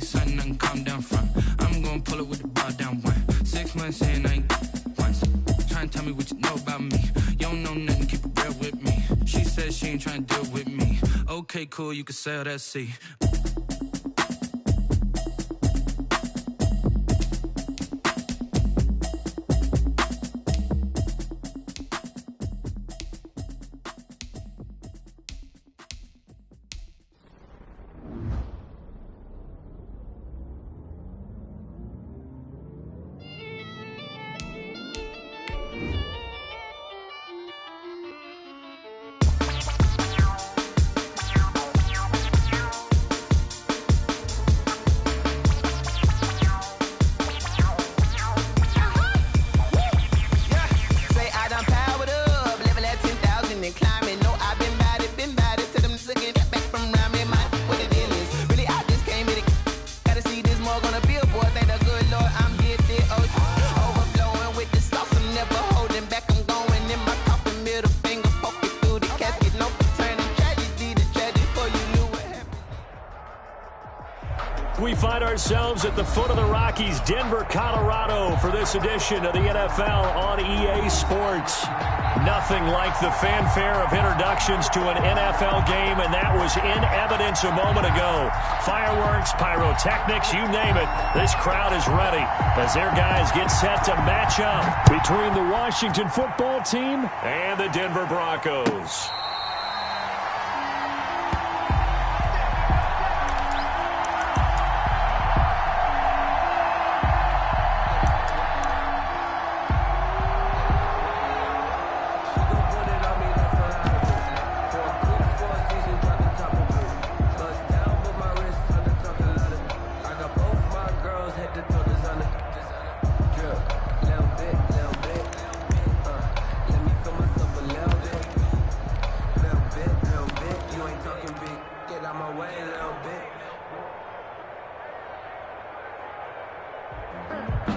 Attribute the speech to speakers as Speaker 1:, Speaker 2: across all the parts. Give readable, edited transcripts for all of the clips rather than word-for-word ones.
Speaker 1: Something I can calm down from. I'm gonna pull it with the bar down one. 6 months in, I ain't once. Trying to tell me what you know about me. You don't know nothing, keep it real with me. She said she ain't trying to deal with me. Okay, cool, you can sail that sea.
Speaker 2: We find ourselves at the foot of the Rockies, Denver, Colorado, for this edition of the NFL on EA Sports. Nothing like the fanfare of introductions to an NFL game, and that was in evidence a moment ago. Fireworks, pyrotechnics, you name it. This crowd is ready as their guys get set to match up between the Washington football team and the Denver Broncos.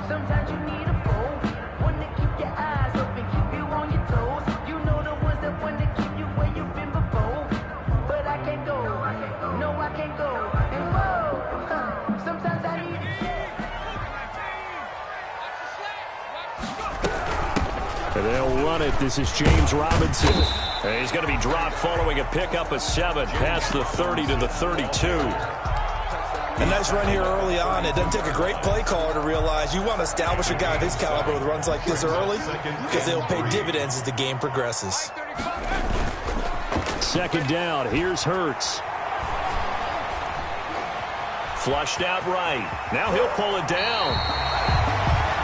Speaker 3: Sometimes you need a foe, one to keep your eyes open, keep you on your toes. You know the ones that want to keep you where you've been before. But I can't go, no I can't go. And whoa, sometimes I need a
Speaker 2: And they'll run it. This is James Robinson. And he's going to be dropped following a pickup of 7 past the 30 to the 32.
Speaker 4: A nice run here early on. It doesn't take a great play caller to realize you want to establish a guy of his caliber with runs like this early because they'll pay dividends as the game progresses.
Speaker 2: Second down. Here's Hurts. Flushed out right. Now he'll pull it down.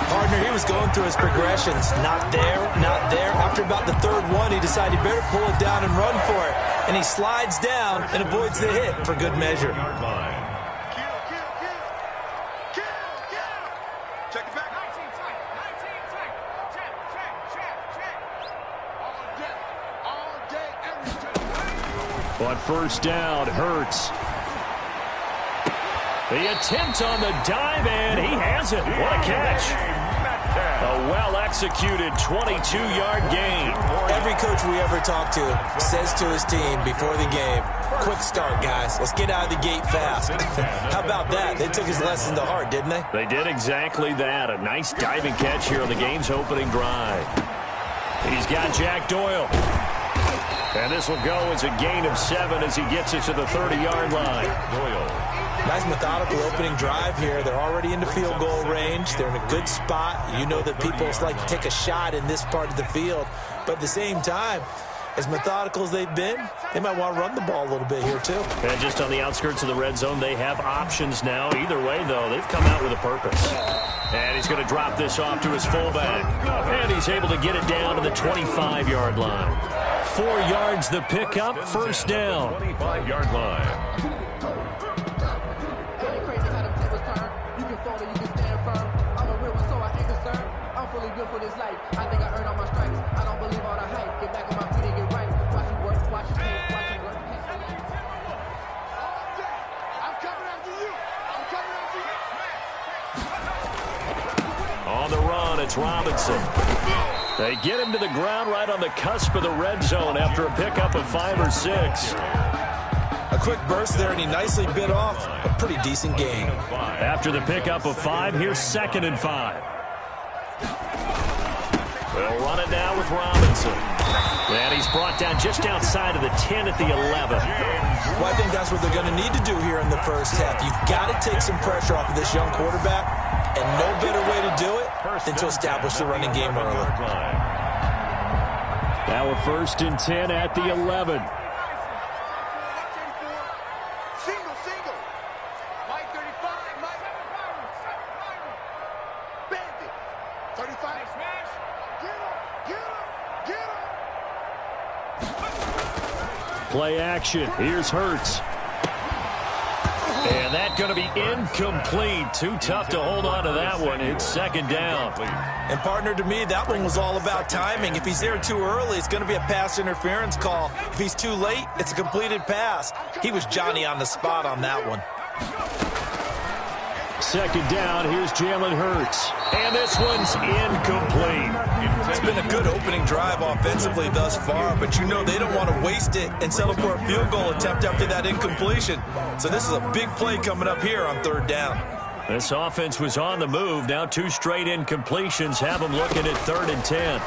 Speaker 4: Partner, he was going through his progressions. Not there, not there. After about the third one, he decided he better pull it down and run for it. And he slides down and avoids the hit for good measure.
Speaker 2: On first down, Hurts. The attempt on the dive, and he has it. What a catch. A well-executed 22-yard gain.
Speaker 4: Every coach we ever talk to says to his team before the game, quick start, guys. Let's get out of the gate fast. How about that? They took his lesson to heart, didn't they?
Speaker 2: They did exactly that. A nice diving catch here on the game's opening drive. He's got Jack Doyle. And this will go as a gain of 7 as he gets it to the 30-yard line. Doyle.
Speaker 4: Nice methodical opening drive here. They're already into field goal range. They're in a good spot. You know that people like to take a shot in this part of the field. But at the same time, as methodical as they've been, they might want to run the ball a little bit here too.
Speaker 2: And just on the outskirts of the red zone, they have options now. Either way, though, they've come out with a purpose. And he's going to drop this off to his fullback. And he's able to get it down to the 25-yard line. 4 yards the pickup, first down. 25-yard line.
Speaker 3: For this life, I think I earned all my stripes. I don't believe all the hype. Get back on my feet and get right. Watch you work, watch you paint, watch you work. I'm coming after you. I'm coming after you.
Speaker 2: On the run, it's Robinson. They get him to the ground right on the cusp of the red zone after a pickup of 5 or 6.
Speaker 4: A quick burst there, and he nicely bit off a pretty decent gain.
Speaker 2: After the pickup of 5, here's 2nd and 5. They'll run it now with Robinson. And he's brought down just outside of the 10 at the 11.
Speaker 4: Well, I think that's what they're going to need to do here in the first half. You've got to take some pressure off of this young quarterback, and no better way to do it than to establish the running game early.
Speaker 2: Now a 1st and 10 at the 11.
Speaker 5: Single. Mike 35, Mike. Bandit. 35. Smash. Get him.
Speaker 2: Play action. Here's Hurts. And that's going to be incomplete. Too tough to hold on to that one. It's 2nd down.
Speaker 4: And, partner, to me, that one was all about timing. If he's there too early, it's going to be a pass interference call. If he's too late, it's a completed pass. He was Johnny on the spot on that one.
Speaker 2: 2nd down. Here's Jalen Hurts. And this one's incomplete.
Speaker 4: It's been a good opening drive offensively thus far, but you know they don't want to waste it and settle for a field goal attempt after that incompletion. So this is a big play coming up here on 3rd down.
Speaker 2: This offense was on the move. Now 2 straight incompletions have them looking at 3rd and 10.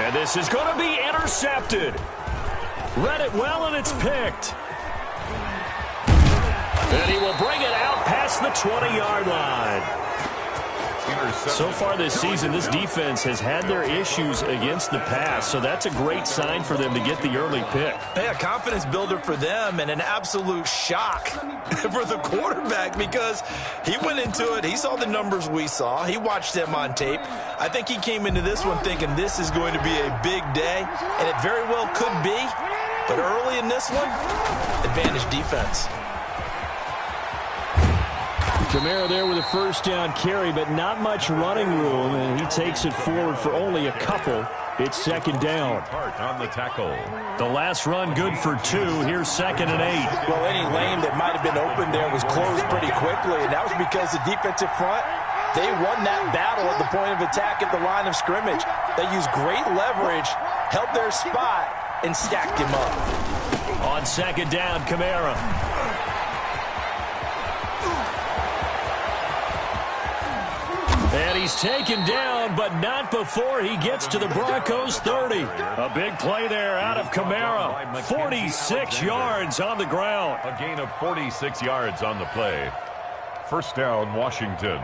Speaker 2: And this is going to be intercepted. Read it well, and it's picked. And he will bring it out past the 20-yard line. So far this season, this defense has had their issues against the pass, so that's a great sign for them to get the early pick.
Speaker 4: Hey, a confidence builder for them and an absolute shock for the quarterback because he went into it. He saw the numbers we saw. He watched them on tape. I think he came into this one thinking this is going to be a big day, and it very well could be. But early in this one, advantage defense.
Speaker 2: Kamara there with a 1st down carry, but not much running room, and he takes it forward for only a couple. It's 2nd down.
Speaker 6: On the tackle.
Speaker 2: The last run good for 2. Here's 2nd and 8.
Speaker 4: Well, any lane that might have been open there was closed pretty quickly, and that was because the defensive front, they won that battle at the point of attack at the line of scrimmage. They used great leverage, held their spot, and stacked him up.
Speaker 2: On 2nd down, Kamara. And he's taken down, but not before he gets to the Broncos' 30. A big play there out of Kamara. 46 yards on the ground.
Speaker 6: A gain of 46 yards on the play. 1st down, Washington.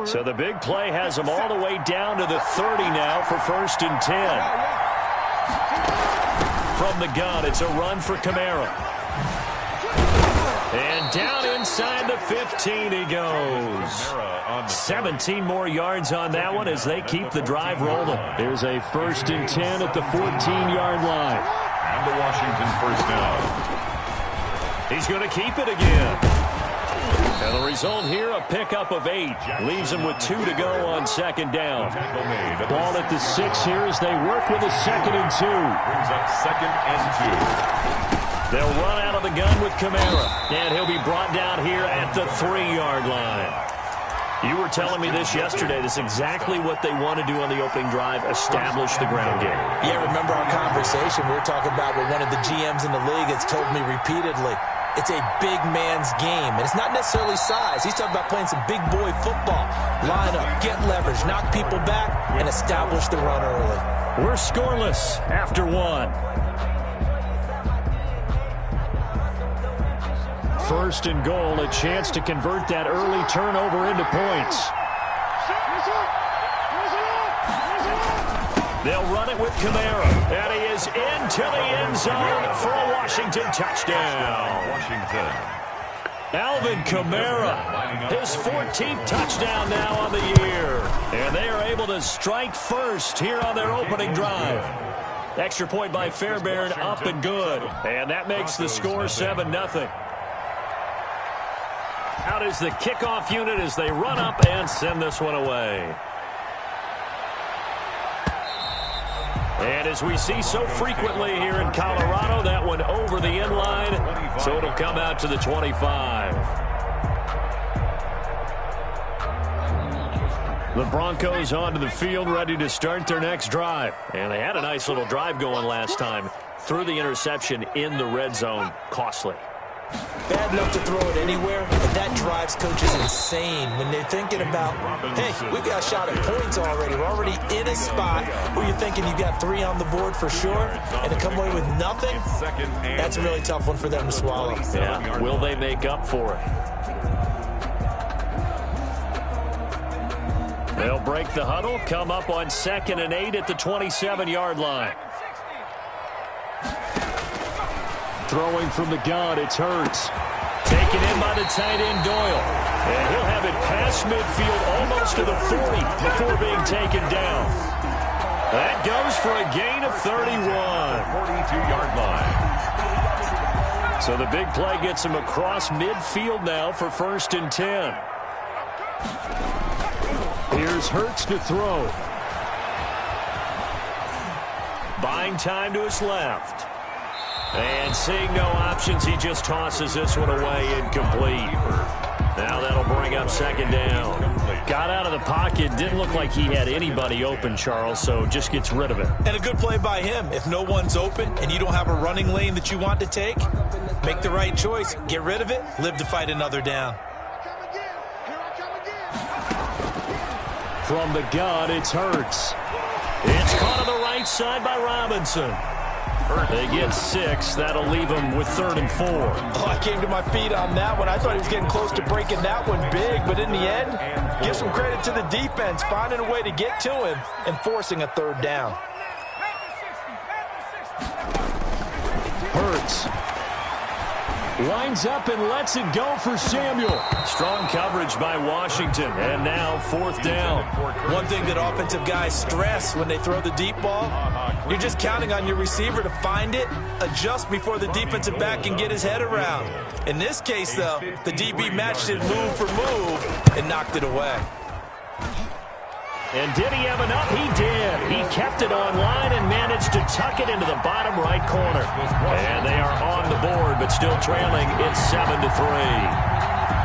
Speaker 2: So the big play has them all the way down to the 30 now for 1st and 10. From the gun, it's a run for Kamara. And down inside the 15 he goes. 17 more yards on that one as they keep the drive rolling. There's a 1st and 10 at the 14-yard line.
Speaker 6: And the Washington 1st down.
Speaker 2: He's going to keep it again. And the result here, a pickup of 8. Leaves them with 2 to go on 2nd down. Ball at the 6 here as they work with a 2nd and 2.
Speaker 6: Brings up 2nd and 2.
Speaker 2: They'll run out of the gun with Kamara. And he'll be brought down here at the 3-yard line. You were telling me this yesterday. This is exactly what they want to do on the opening drive, establish the ground game.
Speaker 4: Yeah, remember our conversation? We were talking about what one of the GMs in the league has told me repeatedly. It's a big man's game, and it's not necessarily size. He's talking about playing some big boy football. Line up, get leverage, knock people back, and establish the run early.
Speaker 2: We're scoreless after 1. 1st and goal, a chance to convert that early turnover into points. They'll run it with Kamara, and he is into the end zone for a Washington touchdown.
Speaker 6: Washington.
Speaker 2: Alvin Kamara, his 14th touchdown now on the year. And they are able to strike first here on their opening drive. Extra point by Fairbairn, up and good. And that makes the score 7-0. Out is the kickoff unit as they run up and send this one away. And as we see so frequently here in Colorado, that one over the end line, so it'll come out to the 25. The Broncos onto the field, ready to start their next drive. And they had a nice little drive going last time. Threw the interception in the red zone. Costly.
Speaker 4: Bad enough to throw it anywhere, but that drives coaches insane when they're thinking about, hey, we got a shot at points already. We're already in a spot where you're thinking you got 3 on the board for sure, and to come away with nothing, that's a really tough one for them to swallow.
Speaker 2: Yeah, will they make up for it? They'll break the huddle, come up on 2nd and 8 at the 27-yard line. Throwing from the gun, it's Hurts. Taken in by the tight end, Doyle. And he'll have it past midfield almost to the 40 before being taken down. That goes for a gain of 31.
Speaker 6: 42-yard line.
Speaker 2: So the big play gets him across midfield now for 1st and 10. Here's Hurts to throw. Buying time to his left. And seeing no options, he just tosses this one away incomplete. Now that'll bring up 2nd down. Got out of the pocket, didn't look like he had anybody open, Charles, so just gets rid of it.
Speaker 4: And a good play by him. If no one's open and you don't have a running lane that you want to take, make the right choice. Get rid of it, live to fight another down.
Speaker 2: From the gun, it's Hurts. It's caught on the right side by Robinson. They get 6. That'll leave them with 3rd and 4.
Speaker 4: Oh, I came to my feet on that one. I thought he was getting close to breaking that one big, but in the end, give some credit to the defense, finding a way to get to him and forcing a 3rd down.
Speaker 2: Hurts lines up and lets it go for Samuel. Strong coverage by Washington, and now 4th down.
Speaker 4: One thing that offensive guys stress when they throw the deep ball, you're just counting on your receiver to find it, adjust before the defensive back can get his head around. In this case, though, the DB matched it move for move and knocked it away.
Speaker 2: And did he have enough? He did. He kept it online and managed to tuck it into the bottom right corner. And they are on the board, but still trailing. It's 7-3.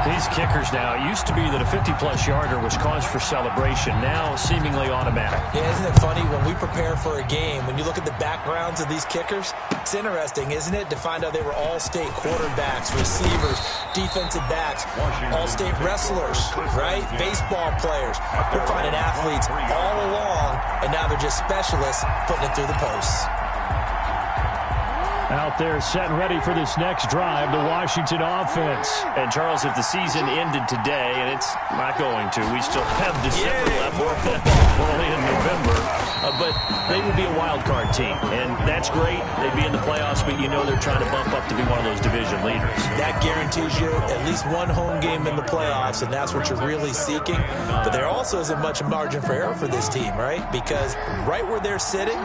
Speaker 2: These kickers now, it used to be that a 50-plus yarder was cause for celebration. Now, seemingly automatic.
Speaker 4: Yeah, isn't it funny when we prepare for a game, when you look at the backgrounds of these kickers, it's interesting, isn't it, to find out they were all-state quarterbacks, receivers, defensive backs, all-state wrestlers, right? Baseball players. We're finding athletes all along, and now they're just specialists putting it through the posts.
Speaker 2: Out there set and ready for this next drive, the Washington offense. And, Charles, if the season ended today, and it's not going to, we still have December left. We're only in November. But they would be a wild card team, and that's great. They'd be in the playoffs, but you know they're trying to bump up to be one of those division leaders. That
Speaker 4: guarantees you at least one home game in the playoffs, and that's what you're really seeking. But there also isn't much margin for error for this team, right? Because right where they're sitting,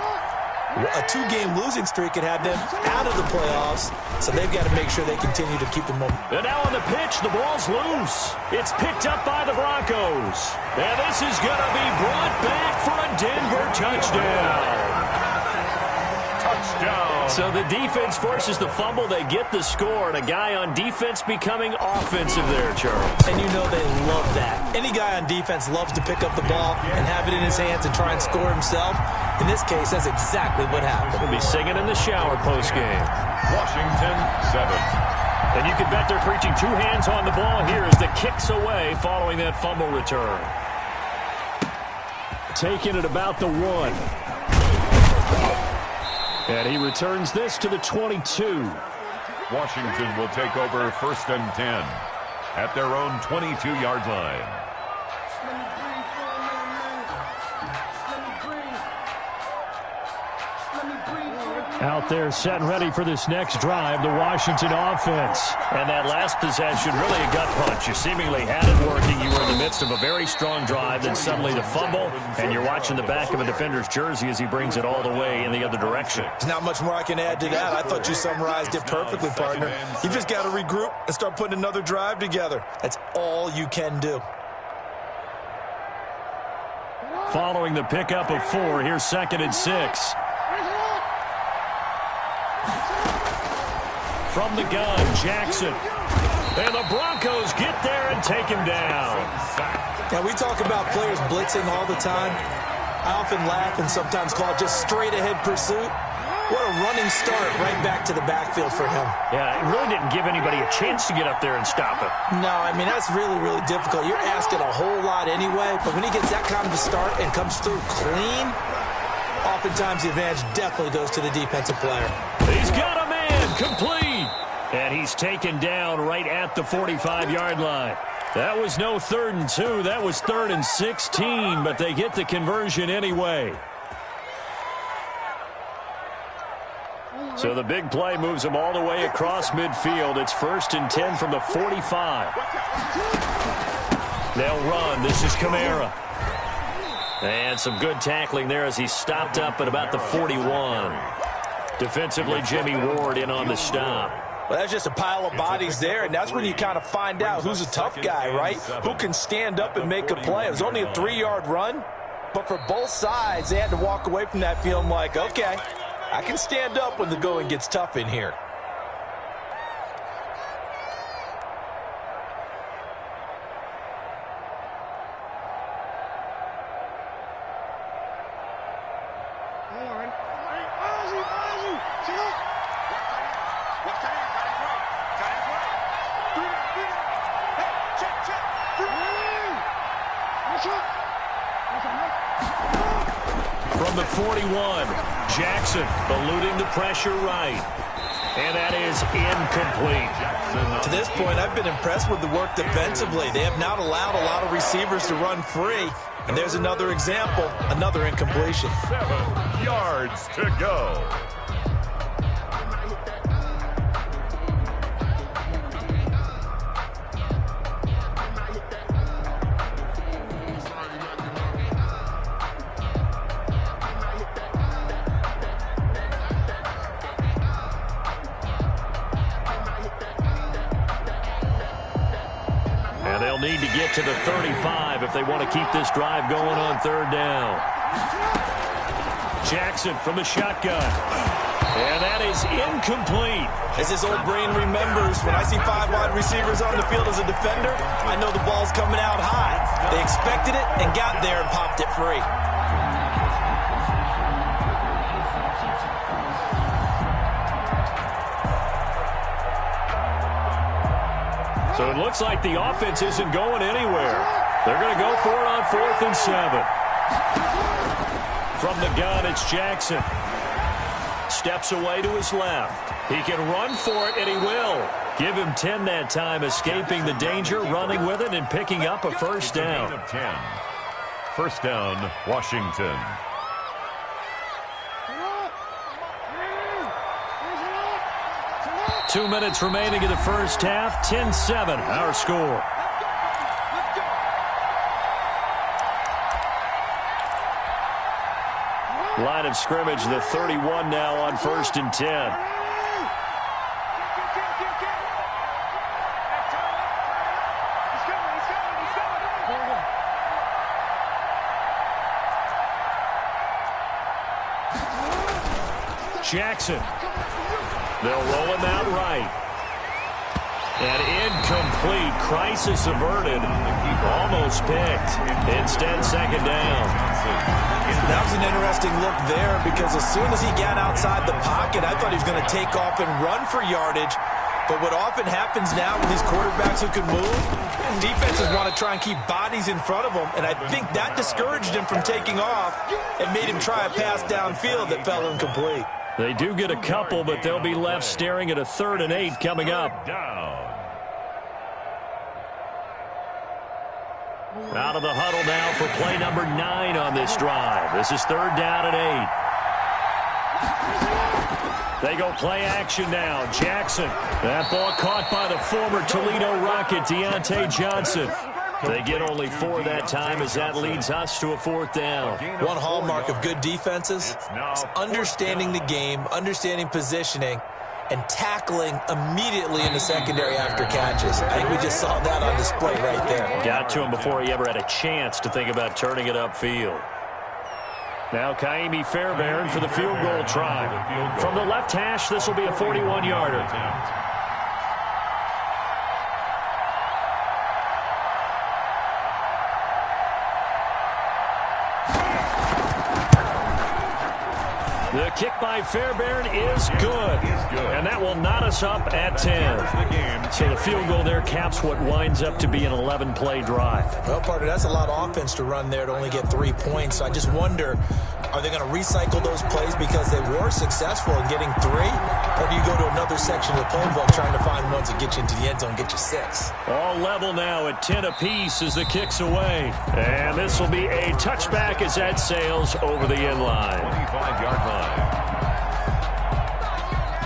Speaker 4: a 2-game losing streak could have them out of the playoffs, so they've got to make sure they continue to keep them moving.
Speaker 2: And now on the pitch, the ball's loose. It's picked up by the Broncos. And this is going to be brought back for a Denver touchdown.
Speaker 6: Touchdown.
Speaker 2: So the defense forces the fumble. They get the score, and a guy on defense becoming offensive there, Charles.
Speaker 4: And you know they love that. Any guy on defense loves to pick up the ball and have it in his hands and try and score himself. In this case, that's exactly what happened.
Speaker 2: We'll be singing in the shower post-game.
Speaker 6: Washington 7.
Speaker 2: And you can bet they're preaching 2 hands on the ball here as the kicks away following that fumble return. Taking it about the 1. And he returns this to the 22.
Speaker 6: Washington will take over 1st and 10 at their own 22-yard line.
Speaker 2: Out there set and ready for this next drive, the Washington offense. And that last possession, really a gut punch. You seemingly had it working. You were in the midst of a very strong drive, then suddenly the fumble, and you're watching the back of a defender's jersey as he brings it all the way in the other direction.
Speaker 4: There's not much more I can add to that. I thought you summarized it perfectly, partner. You just got to regroup and start putting another drive together. That's all you can do.
Speaker 2: Following the pickup of 4, here's 2nd and 6. From the gun, Jackson. And the Broncos get there and take him down.
Speaker 4: Now, we talk about players blitzing all the time. I often laugh and sometimes call it just straight-ahead pursuit. What a running start right back to the backfield for him.
Speaker 2: Yeah, it really didn't give anybody a chance to get up there and stop him.
Speaker 4: No, I mean, that's really, really difficult. You're asking a whole lot anyway, but when he gets that kind of a start and comes through clean, oftentimes the advantage definitely goes to the defensive player.
Speaker 2: He's got a man, complete. And he's taken down right at the 45-yard line. That was no 3rd and 2. That was 3rd and 16, but they get the conversion anyway. So the big play moves them all the way across midfield. It's 1st and 10 from the 45. They'll run. This is Kamara. And some good tackling there as he stopped up at about the 41. Defensively, Jimmy Ward in on the stop.
Speaker 4: Well, that's just a pile of bodies there, and that's when you kind of find out who's a tough guy, right? Who can stand up and make a play. It was only a 3-yard run, but for both sides, they had to walk away from that feeling like, okay, I can stand up when the going gets tough in here.
Speaker 2: From the 41, Jackson eluding the pressure right. And that is incomplete.
Speaker 4: To this point, I've been impressed with the work defensively. They have not allowed a lot of receivers to run free. And there's another example, another incompletion.
Speaker 6: 7 yards to go.
Speaker 2: They'll need to get to the 35 if they want to keep this drive going on 3rd down. Jackson from the shotgun. And that is incomplete.
Speaker 4: As his old brain remembers, when I see 5 wide receivers on the field as a defender, I know the ball's coming out high. They expected it and got there and popped it free.
Speaker 2: So it looks like the offense isn't going anywhere. They're going to go for it on 4th and 7. From the gun, it's Jackson. Steps away to his left. He can run for it, and he will. Give him 10 that time, escaping the danger, running with it, and picking up a 1st down.
Speaker 6: 10. 1st down, Washington.
Speaker 2: Two minutes remaining in the first half. 10-7, our score. Line of scrimmage, the 31 now on 1st and 10. Jackson. They'll roll him out right. And incomplete. Crisis averted. Almost picked. Instead, 2nd down.
Speaker 4: That was an interesting look there because as soon as he got outside the pocket, I thought he was going to take off and run for yardage. But what often happens now with these quarterbacks who can move, defenses want to try and keep bodies in front of them, and I think that discouraged him from taking off and made him try a pass downfield that fell incomplete.
Speaker 2: They do get a couple, but they'll be left staring at a 3rd and 8 coming up. Out of the huddle now for play number 9 on this drive. This is 3rd down and 8. They go play action now. Jackson. That ball caught by the former Toledo Rocket, Deontay Johnson. They get only 4 that time as that leads us to a 4th down.
Speaker 4: One hallmark of good defenses is understanding the game, understanding positioning, and tackling immediately in the secondary after catches. I think we just saw that on display right there.
Speaker 2: Got to him before he ever had a chance to think about turning it upfield. Now Kaimi Fairbairn for the field goal try. From the left hash, this will be a 41-yarder. The kick by Fairbairn is good. And that will knot us up at 10. So the field goal there caps what winds up to be an 11-play drive.
Speaker 4: Well, partner, that's a lot of offense to run there to only get 3 points. So I just wonder, are they going to recycle those plays because they were successful in getting 3? Or do you go to another section of the playbook trying to find ones that get you into the end zone and get you 6?
Speaker 2: All level now at 10 apiece as the kick's away. And this will be a touchback as that sails over the end line.
Speaker 6: 25-yard line.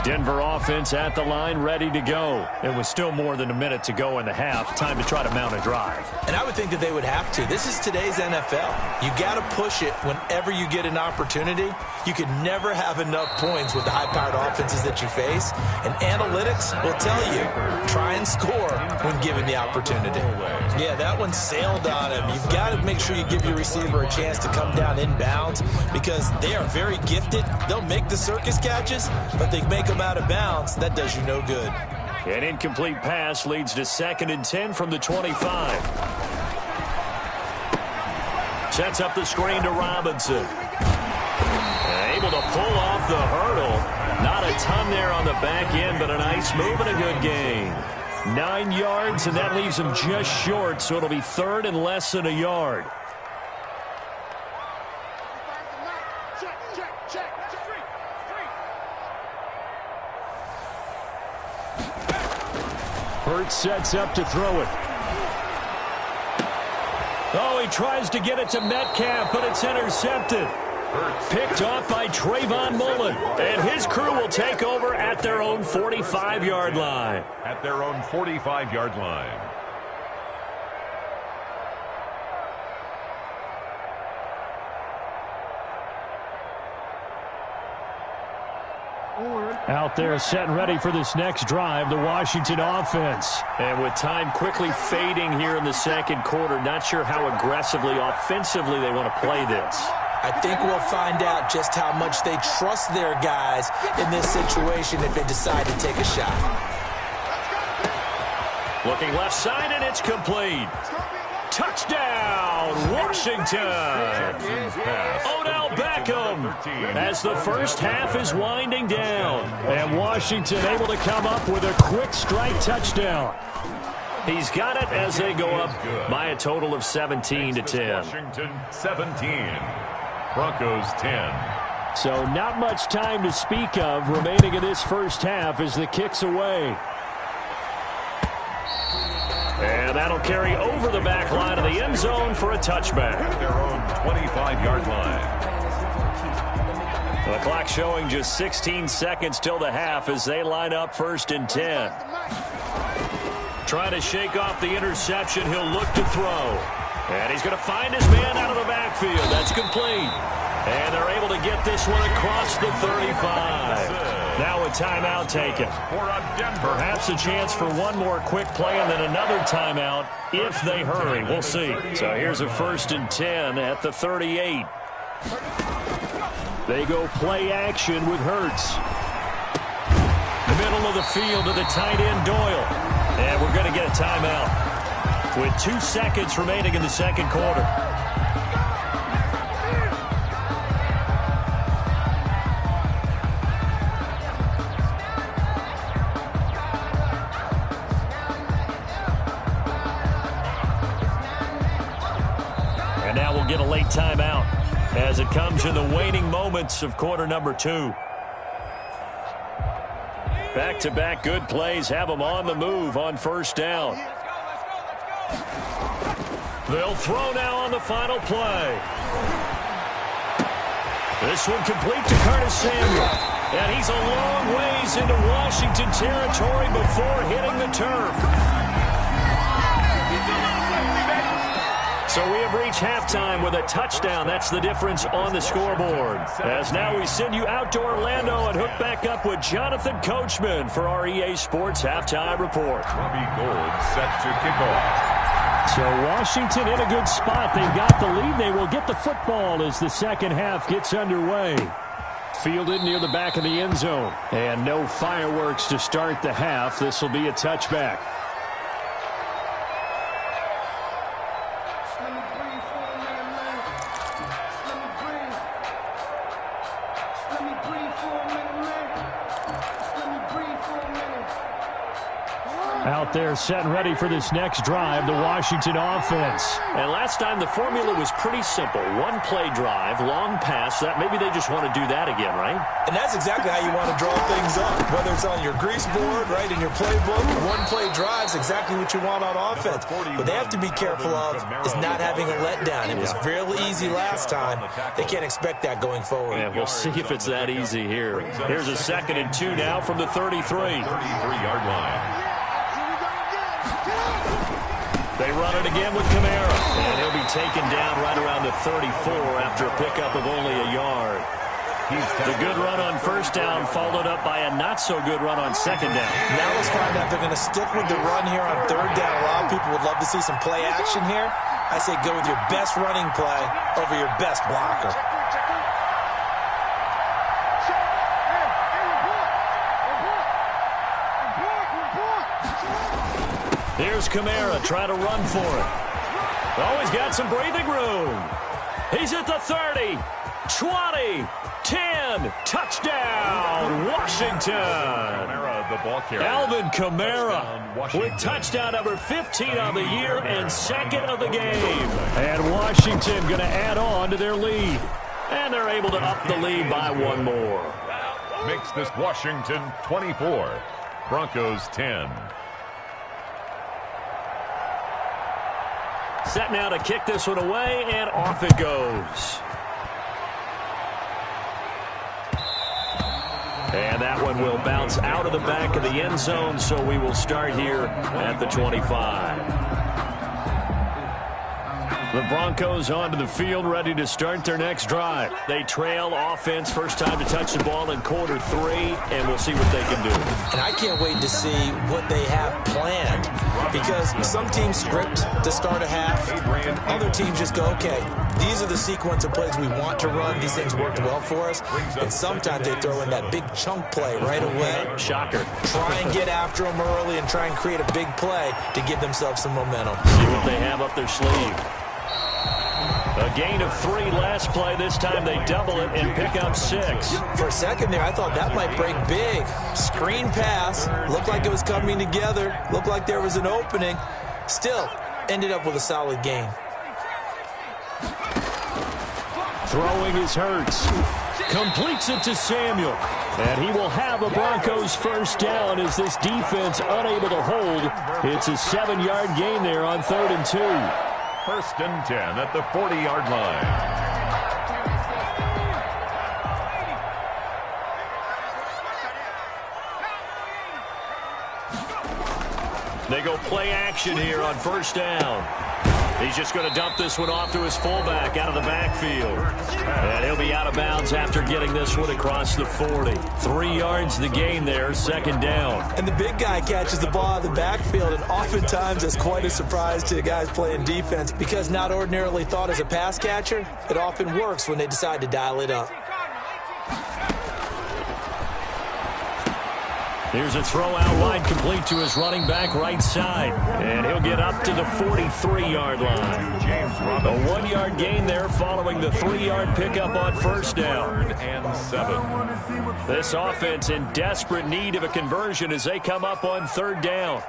Speaker 2: Denver offense at the line, ready to go. It was still more than a minute to go in the half. Time to try to mount a drive.
Speaker 4: And I would think that they would have to. This is today's NFL. You got to push it whenever you get an opportunity. You can never have enough points with the high-powered offenses that you face. And analytics will tell you, try and score when given the opportunity. Yeah, that one sailed on him. You've got to make sure you give your receiver a chance to come down inbounds because they are very gifted. They'll make the circus catches, but they make them out of bounds. That does you no good.
Speaker 2: An incomplete pass leads to 2nd and 10 from the 25. Sets up the screen to Robinson. Able to pull off the hurdle. Not a ton there on the back end, but a nice move and a good gain. 9 yards, and that leaves him just short, so it'll be 3rd and less than a yard. Hurts sets up to throw it. Oh, he tries to get it to Metcalf, but it's intercepted. Picked off by Trayvon Mullen. And his crew will take over at their own 45-yard line.
Speaker 6: At their own 45-yard line.
Speaker 2: Out there set and ready for this next drive, the Washington offense. And with time quickly fading here in the second quarter, not sure how aggressively, offensively they want to play this.
Speaker 4: I think we'll find out just how much they trust their guys in this situation if they decide to take a shot.
Speaker 2: Looking left side, and it's complete. Touchdown, Washington. Odell Beckham as the first half is winding down. And Washington able to come up with a quick strike touchdown. He's got it as they go up by a total of 17-10.
Speaker 6: Washington 17. Broncos 10.
Speaker 2: So not much time to speak of remaining in this first half as the kick's away. And that'll carry over the back line of the end zone for a touchback.
Speaker 6: At their own 25-yard line.
Speaker 2: The clock showing just 16 seconds till the half as they line up 1st and 10. Trying to shake off the interception. He'll look to throw. And he's going to find his man out of the backfield. That's complete. And they're able to get this one across the 35. Now a timeout taken. Perhaps a chance for one more quick play and then another timeout if they hurry. We'll see. So here's a 1st and 10 at the 38. They go play action with Hurts. Middle of the field to the tight end Doyle. And we're going to get a timeout with 2 seconds remaining in the second quarter. And now we'll get a late timeout as it comes in the waning moments of quarter number 2. Back-to-back good plays have them on the move on 1st down. They'll throw now on the final play. This one complete to Curtis Samuel. And he's a long ways into Washington territory before hitting the turf. So we have reached halftime with a touchdown. That's the difference on the scoreboard. As now we send you out to Orlando and hook back up with Jonathan Coachman for our EA Sports Halftime Report.
Speaker 6: Robbie Gould set to kick off.
Speaker 2: So Washington in a good spot. They've got the lead. They will get the football as the second half gets underway. Fielded near the back of the end zone. And no fireworks to start the half. This will be a touchback. Out there set and ready for this next drive, the Washington offense. And last time the formula was pretty simple. One play drive, long pass. That maybe they just want to do that again, right?
Speaker 4: And that's exactly how you want to draw things up. Whether it's on your grease board, right, in your playbook, one play drive is exactly what you want on offense. What they have to be careful of is not having a letdown. It was real easy last time. They can't expect that going forward.
Speaker 2: Yeah, we'll see if it's that easy here. Here's a 2nd and 2 now from the 33.
Speaker 6: 33-yard line.
Speaker 2: They run it again with Kamara, and he'll be taken down right around the 34 after a pickup of only a yard. The good run on first down followed up by a not-so-good run on second down.
Speaker 4: Now let's find out if they're going to stick with the run here on third down. A lot of people would love to see some play action here. I say go with your best running play over your best blocker.
Speaker 2: Here's Kamara trying to run for it. Oh, he's got some breathing room. He's at the 30, 20, 10. Touchdown, Washington.
Speaker 6: Kamara, the ball carrier.
Speaker 2: Alvin Kamara with touchdown number 15 on the year and 2nd of the game. And Washington going to add on to their lead. And they're able to up the lead by one more.
Speaker 6: Makes this Washington 24, Broncos 10.
Speaker 2: Set now to kick this one away, and off it goes. And that one will bounce out of the back of the end zone, so we will start here at the 25. The Broncos onto the field, ready to start their next drive. They trail offense, first time to touch the ball in quarter 3, and we'll see what they can do.
Speaker 4: And I can't wait to see what they have planned, because some teams script to start a half. Other teams just go, okay, these are the sequence of plays we want to run. These things worked well for us. And sometimes they throw in that big chunk play right away.
Speaker 2: Shocker.
Speaker 4: Try and get after them early and try and create a big play to give themselves some momentum.
Speaker 2: See what they have up their sleeve. A gain of 3 last play. This time they double it and pick up 6.
Speaker 4: For a second there, I thought that might break big. Screen pass. Looked like it was coming together. Looked like there was an opening. Still, ended up with a solid gain.
Speaker 2: Throwing is Hurts. Completes it to Samuel. And he will have a Broncos first down as this defense unable to hold. It's a 7-yard gain there on 3rd and 2.
Speaker 6: First and 10 at the 40-yard line.
Speaker 2: They go play action here on first down. He's just going to dump this one off to his fullback out of the backfield. And he'll be out of bounds after getting this one across the 40. 3 yards the gain there, 2nd down.
Speaker 4: And the big guy catches the ball out of the backfield, and oftentimes it's quite a surprise to the guys playing defense, because not ordinarily thought as a pass catcher, it often works when they decide to dial it up.
Speaker 2: Here's a throw out wide, complete to his running back right side. And he'll get up to the 43-yard line. A 1-yard gain there following the 3-yard pickup on first down.
Speaker 6: And 7.
Speaker 2: This offense in desperate need of a conversion as they come up on 3rd down.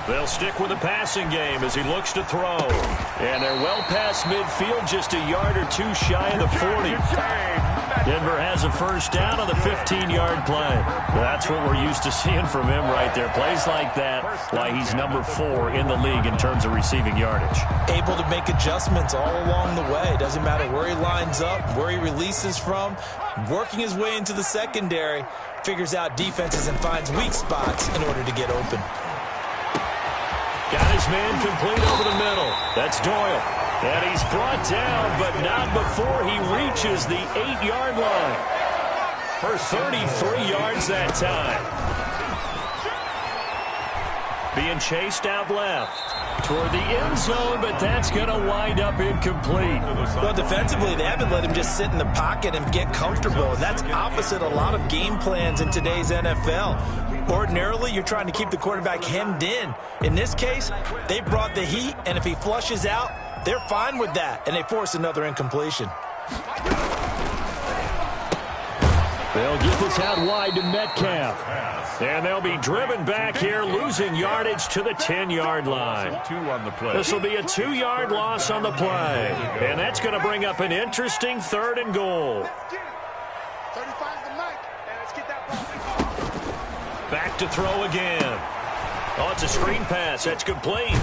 Speaker 2: They'll stick with the passing game as he looks to throw. And they're well past midfield, just a yard or 2 shy of the 40. Denver has a first down on the 15-yard play. That's what we're used to seeing from him right there. Plays like that, why he's number 4 in the league in terms of receiving yardage.
Speaker 4: Able to make adjustments all along the way. Doesn't matter where he lines up, where he releases from. Working his way into the secondary, figures out defenses and finds weak spots in order to get open.
Speaker 2: Got his man complete over the middle. That's Doyle. And he's brought down, but not before he reaches the 8-yard line. For 33 yards that time. Being chased out left toward the end zone, but that's going to wind up incomplete.
Speaker 4: Well, defensively, they haven't let him just sit in the pocket and get comfortable. And that's opposite a lot of game plans in today's NFL. Ordinarily, you're trying to keep the quarterback hemmed in. In this case, they brought the heat, and if he flushes out, they're fine with that, and they force another incompletion.
Speaker 2: They'll get this out wide to Metcalf. And they'll be driven back here, losing yardage to the 10-yard line. This will be a 2-yard loss on the play. And that's going to bring up an interesting 3rd and goal. Back to throw again. Oh, it's a screen pass. That's complete.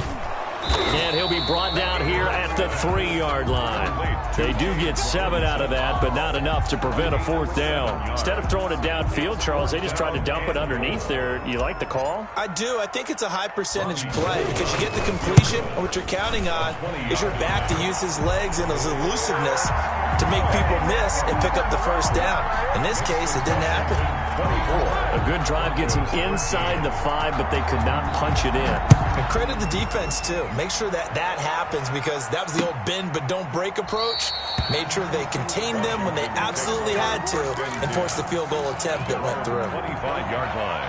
Speaker 2: And he'll be brought down here at the 3-yard line. They do get 7 out of that, but not enough to prevent a 4th down. Instead of throwing it downfield, Charles, they just tried to dump it underneath there. You like the call?
Speaker 4: I do. I think it's a high percentage play because you get the completion, and what you're counting on is your back to use his legs and his elusiveness to make people miss and pick up the first down. In this case, it didn't happen.
Speaker 2: A good drive gets him inside the 5, but they could not punch it in.
Speaker 4: And credit the defense, too. Make sure that happens because that was the old bend but don't break approach. Made sure they contained them when they absolutely had to and forced the field goal attempt that went through.
Speaker 6: 25-yard line.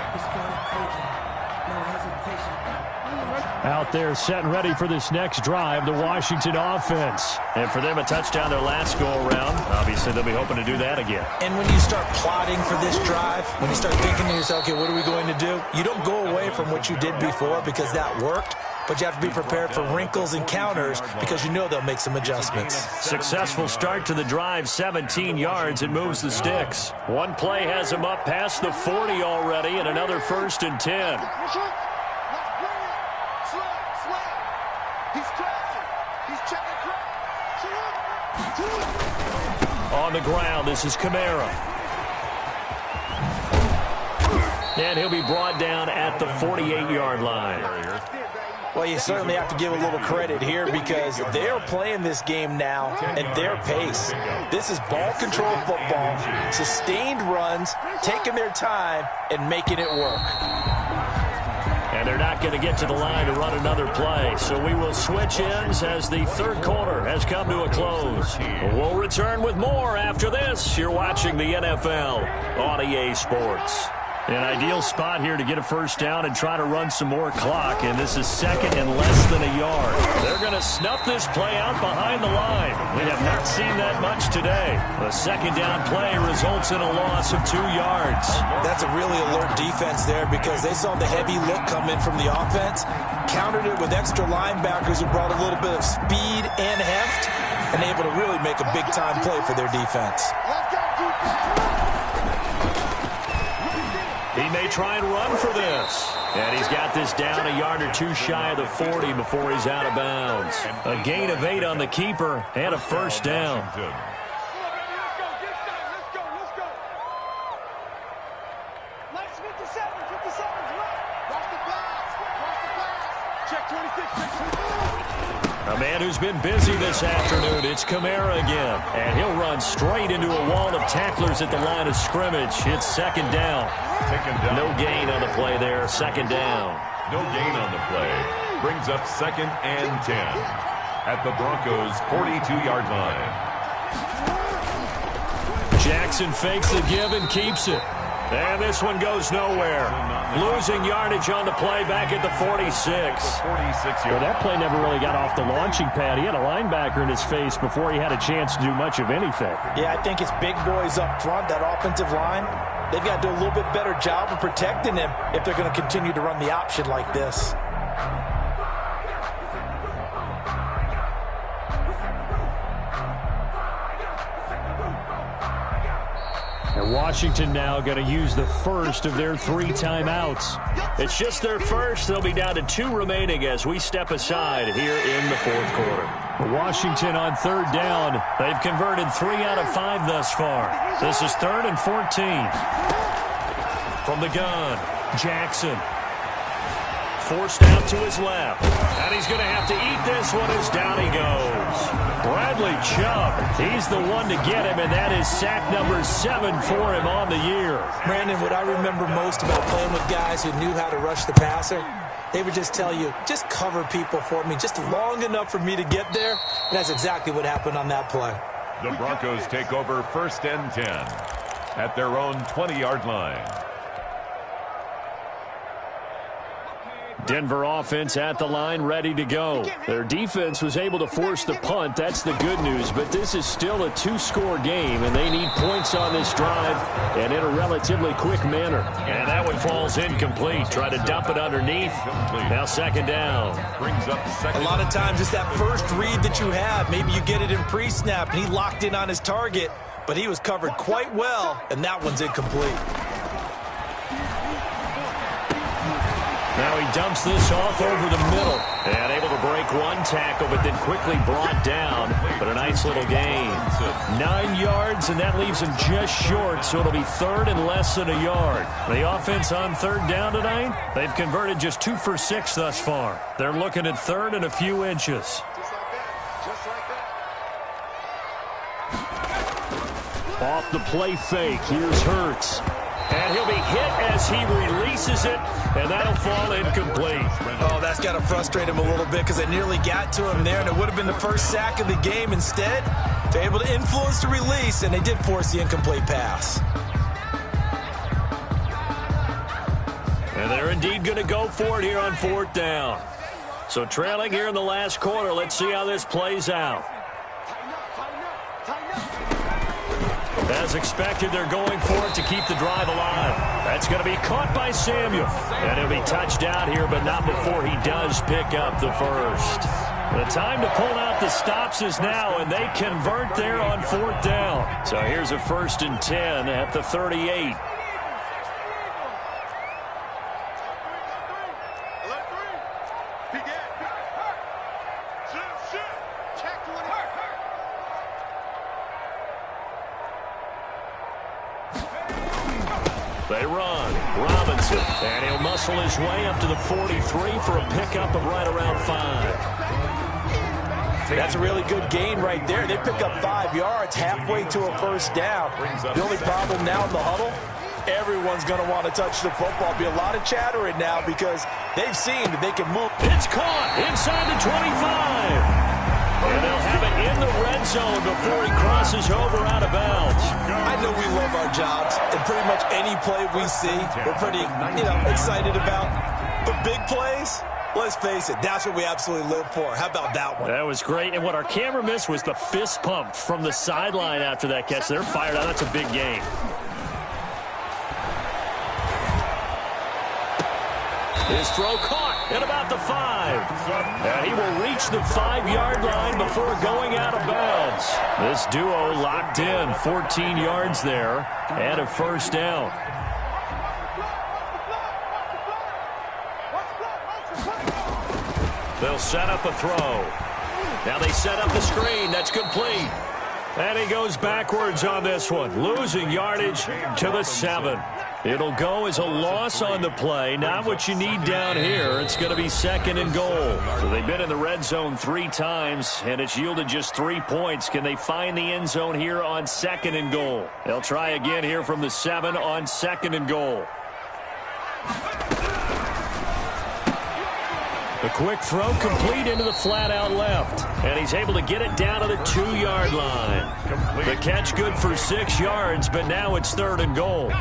Speaker 2: Out there set and ready for this next drive, the Washington offense. And for them, a touchdown their last go-around. Obviously, they'll be hoping to do that again.
Speaker 4: And when you start plotting for this drive, when you start thinking to yourself, okay, what are we going to do? You don't go away from what you did before because that worked. But you have to be prepared for wrinkles and counters because you know they'll make some adjustments.
Speaker 2: Successful start to the drive, 17 yards. It moves the sticks. One play has him up past the 40 already, and another 1st and 10. On the ground, this is Kamara. And he'll be brought down at the 48-yard line.
Speaker 4: Well, you certainly have to give a little credit here because they're playing this game now at their pace. This is ball control football, sustained runs, taking their time, and making it work.
Speaker 2: And they're not going to get to the line to run another play. So we will switch ends as the 3rd quarter has come to a close. We'll return with more after this. You're watching the NFL on EA Sports. An ideal spot here to get a first down and try to run some more clock, and this is 2nd and less than a yard. They're going to snuff this play out behind the line. We have not seen that much today. A 2nd down play results in a loss of 2 yards.
Speaker 4: That's a really alert defense there because they saw the heavy look come in from the offense, countered it with extra linebackers who brought a little bit of speed and heft, and able to really make a big-time play for their defense.
Speaker 2: He may try and run for this. And he's got this down a yard or 2 shy of the 40 before he's out of bounds. A gain of 8 on the keeper and a first down. A man who's been busy this afternoon, it's Kamara again. And he'll run straight into a wall of tacklers at the line of scrimmage. It's 2nd down. No gain on the play there, 2nd down.
Speaker 6: No gain on the play. Brings up 2nd and 10 at the Broncos' 42-yard line.
Speaker 2: Jackson fakes the give and keeps it. And this one goes nowhere. Losing yardage on the play back at the 46.
Speaker 6: Well,
Speaker 2: that play never really got off the launching pad. He had a linebacker in his face before he had a chance to do much of anything.
Speaker 4: Yeah, I think it's big boys up front, that offensive line. They've got to do a little bit better job of protecting him if they're going to continue to run the option like this.
Speaker 2: And Washington now going to use the first of their 3 timeouts. It's just their first. They'll be down to 2 remaining as we step aside here in the 4th quarter. Washington on 3rd down. They've converted 3 out of 5 thus far. This is 3rd and 14. From the gun, Jackson. Forced out to his left. And he's going to have to eat this one as down he goes. Bradley Chubb, he's the one to get him, and that is sack number 7 for him on the year.
Speaker 4: Brandon, what I remember most about playing with guys who knew how to rush the passer, they would just tell you, just cover people for me, just long enough for me to get there. And that's exactly what happened on that play.
Speaker 6: The Broncos take over 1st and 10 at their own 20-yard line.
Speaker 2: Denver offense at the line, ready to go. Their defense was able to force the punt. That's the good news, but this is still a 2-score game, and they need points on this drive and in a relatively quick manner. And that one falls incomplete. Try to dump it underneath. Now 2nd down.
Speaker 6: Brings up 2nd.
Speaker 4: A lot of times it's that first read that you have. Maybe you get it in pre-snap, and he locked in on his target, but he was covered quite well, and that one's incomplete.
Speaker 2: Now he dumps this off over the middle. And able to break 1 tackle, but then quickly brought down. But a nice little gain. 9 yards, and that leaves him just short, so it'll be 3rd and less than a yard. The offense on 3rd down tonight, they've converted just 2 for 6 thus far. They're looking at 3rd and a few inches.
Speaker 5: Just like that. Just like that.
Speaker 2: Off the play fake, here's Hurts. And he'll be hit as he releases it, and that'll fall incomplete.
Speaker 4: Oh, that's got to frustrate him a little bit because they nearly got to him there, and it would have been the first sack of the game. Instead, they're able to influence the release, and they did force the incomplete pass.
Speaker 2: And they're indeed going to go for it here on 4th down. So trailing here in the last quarter, let's see how this plays out. As expected, they're going for it to keep the drive alive. That's going to be caught by Samuel. And he'll be touched out here, but not before he does pick up the first. The time to pull out the stops is now, and they convert there on 4th down. So here's a 1st and 10 at the 38. They run. Robinson. And he'll muscle his way up to the 43 for a pickup of right around 5.
Speaker 4: That's a really good gain right there. They pick up 5 yards halfway to a 1st down. The only problem now in the huddle, everyone's going to want to touch the football. Be a lot of chattering now because they've seen that they can move.
Speaker 2: It's caught inside the 25. And they'll have it in the red zone before he crosses over out of bounds.
Speaker 4: I know we love our jobs, and pretty much any play we see, we're pretty, excited about. But big plays, let's face it, that's what we absolutely live for. How about that one?
Speaker 2: That was great. And what our camera missed was the fist pump from the sideline after that catch. They're fired out. That's a big game. His throw caught at about the 5. And he will reach the 5-yard line before going out of bounds. This duo locked in, 14 yards there, and a 1st down. They'll set up a throw. Now they set up the screen. That's complete. And he goes backwards on this one, losing yardage to the 7. It'll go as a loss on the play. Not what you need down here. It's going to be 2nd and goal. So they've been in the red zone 3 times, and it's yielded just 3 points. Can they find the end zone here on 2nd and goal? They'll try again here from the 7 on 2nd and goal. The quick throw complete into the flat out left. And he's able to get it down to the 2-yard line. The catch good for 6 yards, but now it's 3rd and goal.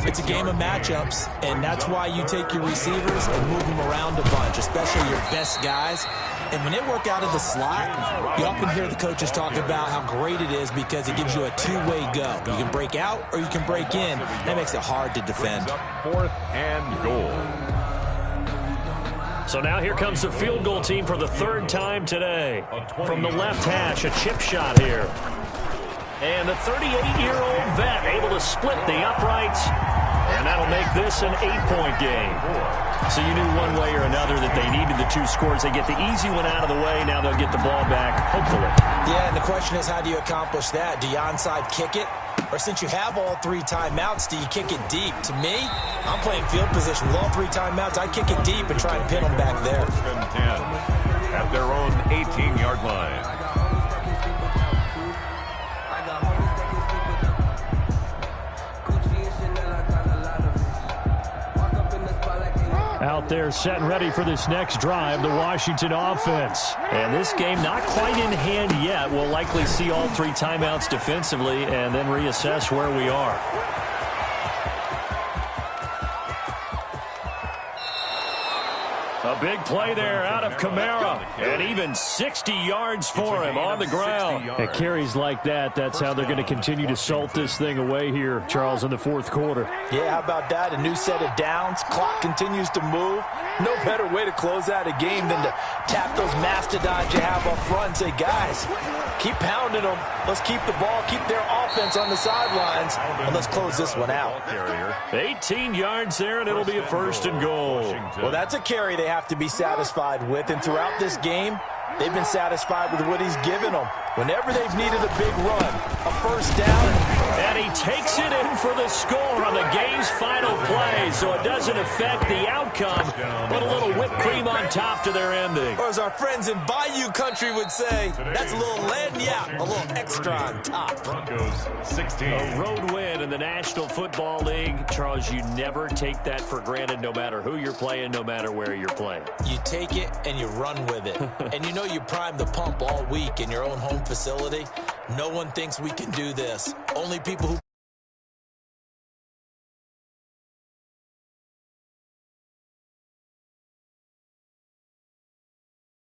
Speaker 4: It's a game of matchups, and that's why you take your receivers and move them around a bunch, especially your best guys. And when they work out of the slot, you often hear the coaches talk about how great it is because it gives you a 2-way go. You can break out or you can break in. That makes it hard to defend.
Speaker 6: 4th and goal.
Speaker 2: So now here comes the field goal team for the 3rd time today. From the left hash, a chip shot here. And the 38-year-old vet able to split the uprights. And that'll make this an 8-point game. So you knew one way or another that they needed the 2 scores. They get the easy one out of the way. Now they'll get the ball back, hopefully.
Speaker 4: Yeah, and the question is, how do you accomplish that? Do you onside kick it? Or since you have all 3 timeouts, do you kick it deep? To me, I'm playing field position with all 3 timeouts. I kick it deep and try and pin them back there.
Speaker 6: 10 at their own 18-yard line.
Speaker 2: Out there set and ready for this next drive, the Washington offense. And this game not quite in hand yet. We'll likely see all 3 timeouts defensively and then reassess where we are. A big play there out of Kamara. And even 60 yards for him on the ground. At carries like that, that's how they're going to continue to salt this thing away here, Charles, in the 4th quarter.
Speaker 4: Yeah, how about that? A new set of downs. Clock continues to move. No better way to close out a game than to tap those mastodons you have up front and say, guys, keep pounding them. Let's keep the ball, keep their offense on the sidelines, and let's close this one out.
Speaker 2: 18 yards there, and it'll be a 1st and goal.
Speaker 4: Well, that's a carry they have to be satisfied with, and throughout this game, they've been satisfied with what he's given them. Whenever they've needed a big run, a 1st down.
Speaker 2: And he takes it in for the score on the game's final play, so it doesn't affect the outcome, but a little whipped cream on top to their ending.
Speaker 4: Or as our friends in Bayou Country would say, that's a little lagniappe, a little extra on top.
Speaker 6: Broncos 16.
Speaker 2: A road win in the National Football League. Charles, you never take that for granted no matter who you're playing, no matter where you're playing.
Speaker 4: You take it and you run with it. And you know you prime the pump all week in your own home facility. No one thinks we can do this. Only people who